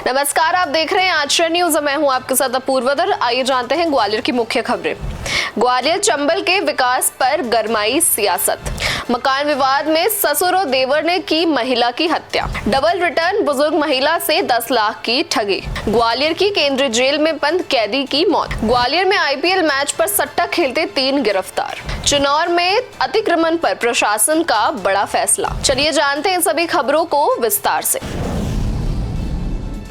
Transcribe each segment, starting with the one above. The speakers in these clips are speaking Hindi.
नमस्कार, आप देख रहे हैं आश्रय न्यूज। मैं हूं आपके साथ अपूर्वदर। आइए जानते हैं ग्वालियर की मुख्य खबरें। ग्वालियर चंबल के विकास पर गरमाई सियासत। मकान विवाद में ससुर और देवर ने की महिला की हत्या। डबल रिटर्न बुजुर्ग महिला से 10 लाख की ठगी। ग्वालियर की केंद्रीय जेल में बंद कैदी की मौत। ग्वालियर में आईपीएल मैच पर सट्टा खेलते 3 गिरफ्तार। चिनौर में अतिक्रमण पर प्रशासन का बड़ा फैसला। चलिए जानते हैं सभी खबरों को विस्तार से।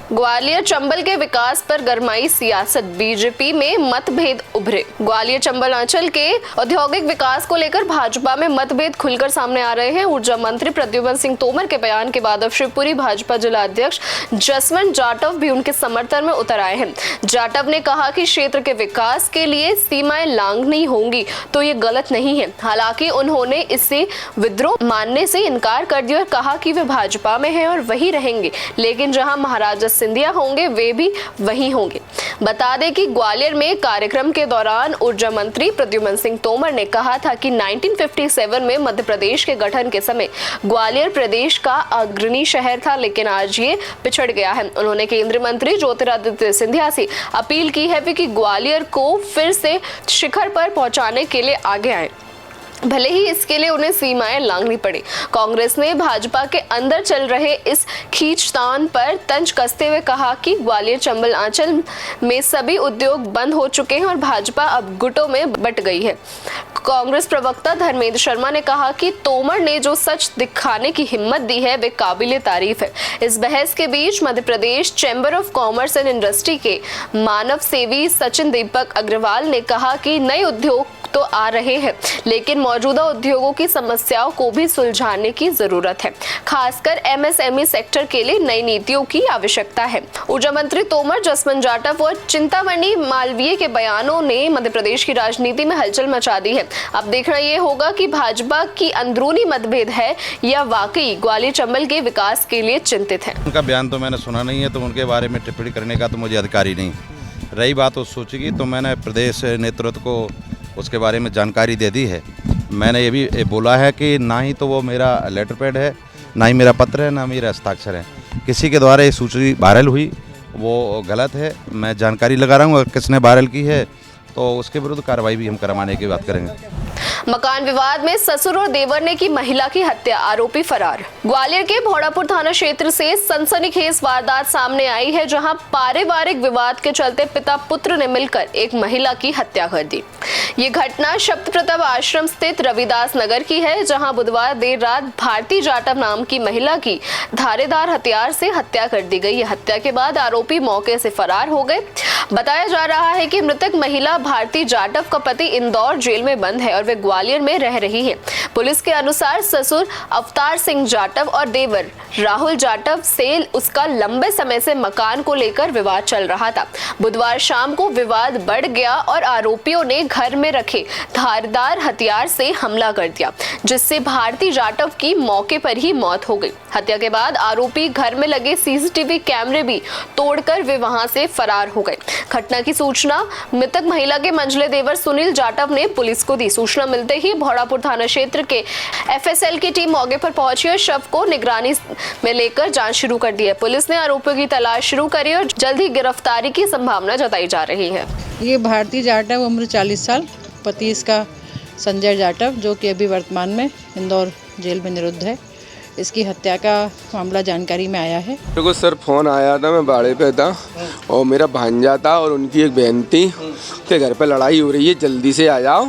ग्वालियर चंबल के विकास पर गरमाई सियासत। बीजेपी में मतभेद उभरे। ग्वालियर चंबल अंचल के औद्योगिक विकास को लेकर भाजपा में मतभेद खुलकर सामने आ रहे हैं। ऊर्जा मंत्री प्रद्युमन सिंह तोमर के बयान के बाद अब शिवपुरी भाजपा जिला अध्यक्ष जसवंत जाटव भी उनके समर्थन में उतर आए हैं। जाटव ने कहा कि क्षेत्र के विकास के लिए सीमाएं लांघनी होंगी तो ये गलत नहीं है। हालांकि उन्होंने इससे विद्रोह मानने से इनकार कर दिया और कहा कि वे भाजपा में हैं और वही रहेंगे, लेकिन जहां महाराजा सिंधिया होंगे वे भी वही होंगे। बता दें कि ग्वालियर में कार्यक्रम के दौरान ऊर्जा मंत्री प्रद्युमन सिंह तोमर ने कहा था कि 1957 में मध्य प्रदेश के गठन के समय ग्वालियर प्रदेश का अग्रणी शहर था, लेकिन आज ये पिछड़ गया है। उन्होंने केंद्रीय मंत्री ज्योतिरादित्य सिंधिया से अपील की है कि ग्वालियर को फिर से शिखर पर पहुंचाने के लिए आगे आए, भले ही इसके लिए उन्हें सीमाएं लांघनी पड़े। कांग्रेस ने भाजपा के अंदर चल रहे इस खींचतान पर तंज कसते हुए कहा कि ग्वालियर चंबल अंचल में सभी उद्योग बंद हो चुके हैं और भाजपा अब गुटों में बट गई है। कांग्रेस प्रवक्ता धर्मेंद्र शर्मा ने कहा कि तोमर ने जो सच दिखाने की हिम्मत दी है वे काबिले तारीफ है। इस बहस के बीच Madhya Pradesh chamber of commerce and industry के मानव सेवी सचिन दीपक अग्रवाल ने कहा कि नए उद्योग तो आ रहे हैं, लेकिन मौजूदा उद्योगों की समस्याओं को भी सुलझाने की जरूरत है। खासकर एमएसएमई सेक्टर के लिए नई नीतियों की आवश्यकता है। ऊर्जा मंत्री तोमर, जसवंत जाटव और चिंतामणि मालवीय के बयानों ने मध्य प्रदेश की राजनीति में हलचल मचा दी है। अब देखना यह होगा कि भाजपा की अंदरूनी मतभेद है या वाकई ग्वालियर चंबल के विकास के लिए चिंतित है। उनका बयान तो मैंने सुना नहीं है, तो उनके बारे में टिप्पणी करने का तो मुझे अधिकार ही नहीं। रही बात उस सूची की, तो मैंने प्रदेश नेतृत्व को उसके बारे में जानकारी दे दी है। मैंने ये भी बोला है कि ना ही तो वो मेरा लेटर पैड है, ना ही मेरा पत्र है, ना मेरा हस्ताक्षर है। किसी के द्वारा ये सूची वायरल हुई वो गलत है। मैं जानकारी लगा रहा हूँ, अगर किसने वायरल की है तो उसके विरुद्ध कार्रवाई भी हम करवाने की बात करेंगे। मकान विवाद में ससुर और देवर ने की महिला की हत्या, आरोपी फरार। ग्वालियर के भोड़ापुर थाना क्षेत्र से सनसनीखेज वारदात सामने आई है, जहां पारिवारिक विवाद के चलते पिता पुत्र ने मिलकर एक महिला की हत्या कर दी। ये घटना शब्द प्रताप आश्रम स्थित रविदास नगर की है, जहां बुधवार देर रात भारती जाटव नाम की महिला की धारेदार हथियार से हत्या कर दी गई। हत्या के बाद आरोपी मौके से फरार हो गए। बताया जा रहा है कि मृतक महिला भारती जाटव का पति इंदौर जेल में बंद है और वे ग्वालियर में रह रही है। पुलिस के अनुसार ससुर अवतार सिंह जाटव और देवर राहुल जाटव से उसका लंबे समय से मकान को लेकर विवाद चल रहा था। बुधवार शाम को विवाद बढ़ गया और आरोपियों ने घर में रखे धारदार हथियार से हमला कर दिया, जिससे भारती जाटव की मौके पर ही मौत हो गई। हत्या के बाद आरोपी घर में लगे सीसीटीवी कैमरे भी तोड़कर वे वहां से फरार हो गए। घटना की सूचना मृतक महिला के मंझले देवर सुनील जाटव ने पुलिस को दी। सूचना मिलते ही भोड़ापुर थाना क्षेत्र के एफएसएल की टीम मौके पर पहुंची और शव को निगरानी में लेकर जांच शुरू कर दी है। पुलिस ने आरोपियों की तलाश शुरू करी और जल्द ही गिरफ्तारी की संभावना जताई जा रही है। ये भारती जाटव, उम्र 40 साल, पति इसका संजय जाटव, जो कि अभी वर्तमान में इंदौर जेल में निरुद्ध है। इसकी हत्या का मामला जानकारी में आया है। मेरे को सर फ़ोन आया था, मैं बाड़े पे था और मेरा भांजा था और उनकी एक बहन थी कि घर पे लड़ाई हो रही है, जल्दी से आ जाओ।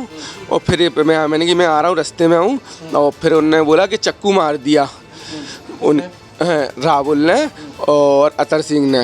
और फिर मैंने कि मैं आ रहा हूँ, रास्ते में हूँ। और फिर उन्होंने बोला कि चक्कू मार दिया उन राहुल ने और अतर सिंह ने,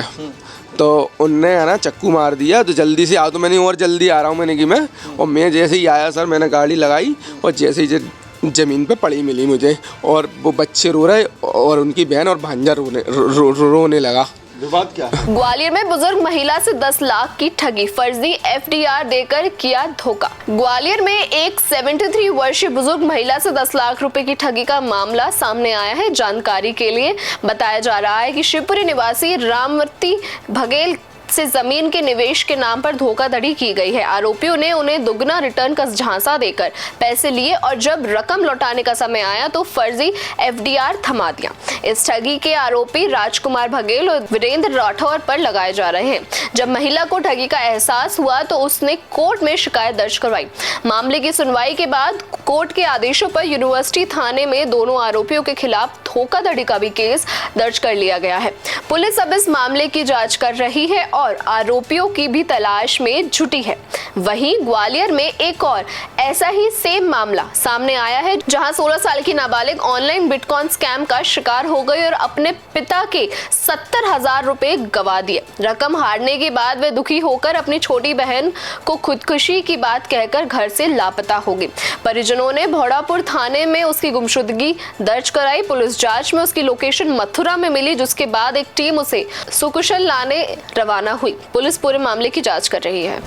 तो उनने है ना चक्कू मार दिया, तो जल्दी से आओ। तो मैंने और जल्दी आ रहा हूँ मैंने कि मैं, और मैं जैसे ही आया सर, मैंने गाड़ी लगाई और जैसे ही ज़मीन पे पड़ी मिली मुझे, और वो बच्चे रो रहे और उनकी बहन और भांजा रोने लगा। विवाद क्या है? ग्वालियर में बुजुर्ग महिला से 10 लाख की ठगी, फर्जी एफडीआर देकर किया धोखा। ग्वालियर में एक 73 वर्षीय बुजुर्ग महिला से 10 लाख रुपए की ठगी का मामला सामने आया है। जानकारी के लिए बताया जा रहा है कि शिवपुरी निवासी रामवती बघेल से जमीन के निवेश के नाम पर धोखाधड़ी की गई है। आरोपियों ने उन्हें दुगना रिटर्न का झांसा देकर पैसे लिए और जब रकम लौटाने का समय आया तो फर्जी FDR थमा दिया। इस ठगी के आरोपी राजकुमार बघेल और वीरेंद्र राठौर पर लगाए जा रहे हैं। जब महिला को ठगी का एहसास हुआ तो उसने कोर्ट में शिकायत दर्ज करवाई। मामले की सुनवाई के बाद कोर्ट के आदेशों पर यूनिवर्सिटी थाने में दोनों आरोपियों के खिलाफ धोखाधड़ी का भी केस दर्ज कर लिया गया है। पुलिस अब इस मामले की जांच कर रही है और आरोपियों की भी तलाश में जुटी है। वहीं ग्वालियर में एक और ऐसा ही सेम मामला सामने आया है, जहां 16 साल की नाबालिग ऑनलाइन बिटकॉइन स्कैम का शिकार हो गई और अपने पिता के 70,000 रुपए गवा दिए। रकम हारने के बाद वे दुखी होकर अपनी छोटी बहन को खुदकुशी की बात कहकर घर से लापता हो गई। परिजनों ने भोड़ापुर थाने में उसकी गुमशुदगी दर्ज कराई। पुलिस जांच में उसकी लोकेशन मथुरा में मिली, जिसके बाद एक टीम उसे सुकुशल लाने रवाना हुई। पुलिस पूरे मामले की जांच कर रही है।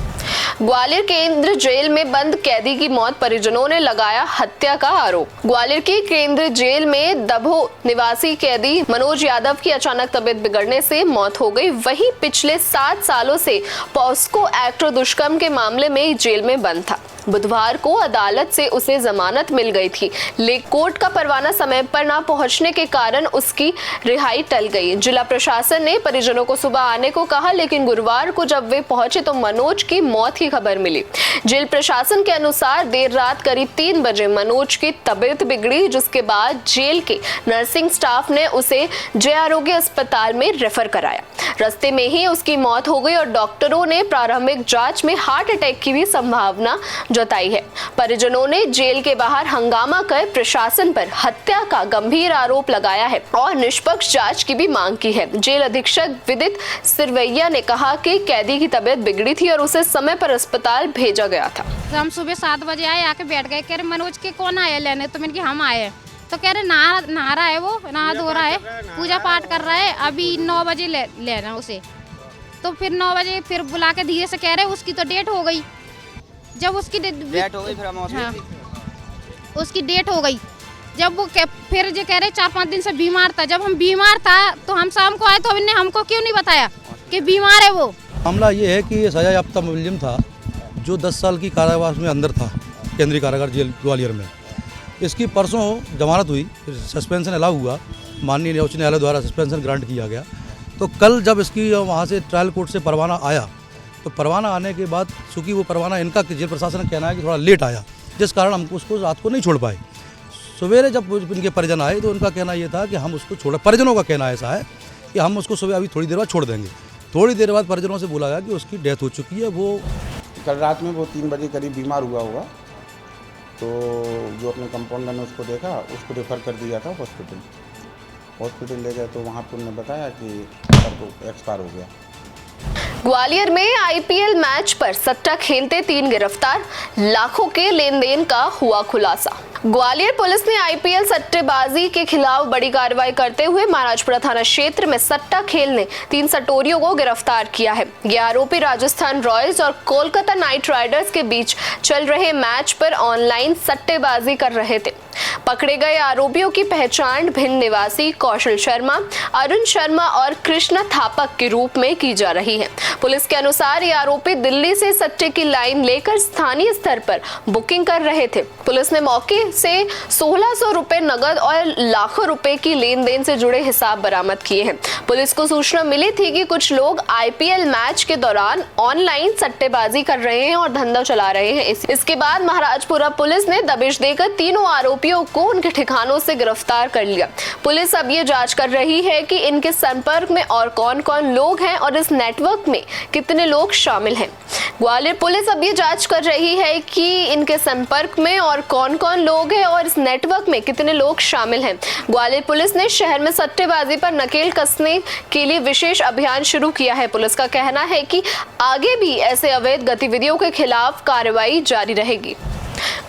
ग्वालियर केंद्र जेल में बंद कैदी की मौत, परिजनों ने लगाया हत्या का आरोप। ग्वालियर की केंद्र जेल में दभो निवासी कैदी मनोज यादव की अचानक तबीयत बिगड़ने से मौत हो गई। वहीं पिछले 7 सालों से पॉस्को एक्ट दुष्कर्म के मामले में जेल में बंद था। बुधवार को अदालत से उसे जमानत मिल गई थी, लेकिन कोर्ट का परवाना समय पर न पहुंचने के कारण उसकी रिहाई टल गई। जिला प्रशासन ने परिजनों को सुबह आने को कहा, लेकिन गुरुवार को जब वे पहुंचे तो मनोज की मौत की खबर मिली। जेल प्रशासन के अनुसार देर रात करीब 3 बजे मनोज की तबीयत बिगड़ी, जिसके बाद जेल के नर्सिंग स्टाफ ने उसे जय आरोग्य अस्पताल में रेफर कराया। रास्ते में ही उसकी मौत हो गई और डॉक्टरों ने प्रारंभिक जांच में हार्ट अटैक की भी संभावना जताई है। परिजनों ने जेल के बाहर हंगामा कर प्रशासन पर हत्या का गंभीर आरोप लगाया है और निष्पक्ष जांच की भी मांग की है। जेल अधीक्षक विदित सिरवैया ने कहा कि कैदी की तबीयत बिगड़ी थी और उसे समय पर अस्पताल भेजा गया था। हम सुबह 7 बजे आए, आके बैठ गए। कह रहे मनोज के कौन आया लेने, तो मैंने कि हम आए। तो कह रहे नहा रहा है, वो नहा धो रहा है, पूजा पाठ कर रहा है, अभी 9 बजे लेना उसे। तो फिर 9 बजे फिर बुला के धीरे से कह रहे उसकी तो डेट हो गई। जब उसकी डेट हो गई फिर उसकी डेट हो गई। जब वो फिर जो कह रहे 4-5 दिन से बीमार था। जब हम बीमार था तो हम शाम को आए तो इन्हें हमको क्यों नहीं बताया कि बीमार है वो। मामला ये है कि ये सजा याफ्ता मुलजिम था जो 10 साल की कारावास में अंदर था, केंद्रीय कारागार जेल ग्वालियर में। इसकी परसों जमानत हुई, सस्पेंशन अलाउ हुआ, माननीय उच्च न्यायालय द्वारा सस्पेंशन ग्रांट किया गया। तो कल जब इसकी वहाँ से ट्रायल कोर्ट से परवाना आया तो परवाना आने के बाद चूँकि वो परवाना इनका जेल प्रशासन का कहना है कि थोड़ा लेट आया, जिस कारण हम उसको रात को नहीं छोड़ पाए। सवेरे जब इनके परिजन आए तो उनका कहना ये था कि हम उसको छोड़, परिजनों का कहना ऐसा है कि हम उसको सुबह अभी थोड़ी देर बाद छोड़ देंगे। थोड़ी देर बाद परिजनों से बोला गया कि उसकी डेथ हो चुकी है। वो कल रात में वो 3 बजे करीब बीमार हुआ होगा, तो जो अपने कंपाउंडर ने उसको देखा, उसको रेफ़र कर दिया था हॉस्पिटल ले गए तो वहाँ पर उन्होंने बताया कि सर को एक्सपायर हो गया। ग्वालियर में IPL मैच पर सट्टा खेलते 3 गिरफ्तार, लाखों के लेन देन का हुआ खुलासा। ग्वालियर पुलिस ने IPL सट्टेबाजी के खिलाफ बड़ी कार्रवाई करते हुए महाराजपुरा थाना क्षेत्र में सट्टा खेलने 3 सटोरियों को गिरफ्तार किया है। ये आरोपी राजस्थान रॉयल्स और कोलकाता नाइट राइडर्स के बीच चल रहे मैच पर ऑनलाइन सट्टेबाजी कर रहे थे। पकड़े गए आरोपियों की पहचान भिंड निवासी कौशल शर्मा, अरुण शर्मा और कृष्णा थापक के रूप में की जा रही है। पुलिस के अनुसार ये आरोपी दिल्ली से सट्टे की लाइन लेकर स्थानीय स्तर पर बुकिंग कर रहे थे। पुलिस ने मौके से 1600 रुपए नगद और लाखों रुपए की लेन देन से जुड़े हिसाब बरामद किए हैं। पुलिस को सूचना मिली थी कि कुछ लोग IPL मैच के दौरान ऑनलाइन सट्टेबाजी कर रहे हैं और धंधा चला रहे हैं। इसके बाद महाराजपुरा पुलिस ने दबिश देकर तीनों आरोपियों को उनके ठिकानों से गिरफ्तार कर लिया। पुलिस अब ये जांच कर रही है कि इनके संपर्क में और कौन-कौन लोग हैं और इस नेटवर्क में कितने लोग शामिल हैं। ग्वालियर पुलिस अब ये जांच कर रही है कि इनके संपर्क में और कौन-कौन लोग हैं और इस नेटवर्क में कितने लोग शामिल हैं। ग्वालियर पुलिस ने शहर में सट्टेबाजी पर नकेल कसने के लिए विशेष अभियान शुरू किया है। पुलिस का कहना है कि आगे भी ऐसे अवैध गतिविधियों के खिलाफ कार्रवाई जारी रहेगी।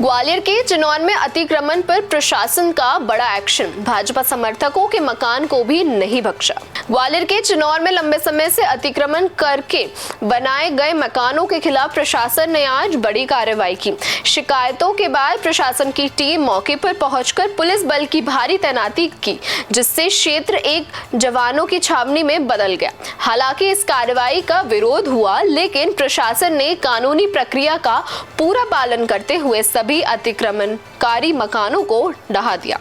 ग्वालियर के चिनौन में अतिक्रमण पर प्रशासन का बड़ा एक्शन, भाजपा समर्थकों के मकान को भी नहीं बख्शा। ग्वालियर के चिनौन में लंबे समय से अतिक्रमण करके बनाए गए मकानों के खिलाफ प्रशासन ने आज बड़ी कार्रवाई की। शिकायतों के बाद प्रशासन की टीम मौके पर पहुंचकर पुलिस बल की भारी तैनाती की, जिससे क्षेत्र एक जवानों की छावनी में बदल गया। हालांकि इस कार्रवाई का विरोध हुआ, लेकिन प्रशासन ने कानूनी प्रक्रिया का पूरा पालन करते हुए सभी अतिक्रमणकारी मकानों को ढहा दिया।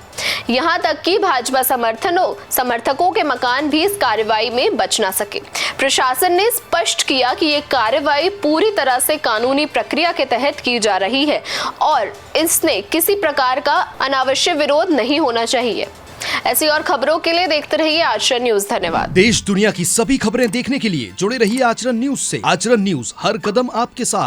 यहां तक कि भाजपा समर्थकों के मकान भी इस कार्रवाई में बच ना सके। प्रशासन ने स्पष्ट किया कि ये कार्रवाई पूरी तरह से कानूनी प्रक्रिया के तहत की जा रही है और इसने किसी प्रकार का अनावश्यक विरोध नहीं होना चाहिए। ऐसी और खबरों के लिए देखते रहिए आचरण न्यूज। धन्यवाद। देश दुनिया की सभी खबरें देखने के लिए जुड़े रहिए आचरण न्यूज से। आचरण न्यूज, हर कदम आपके साथ।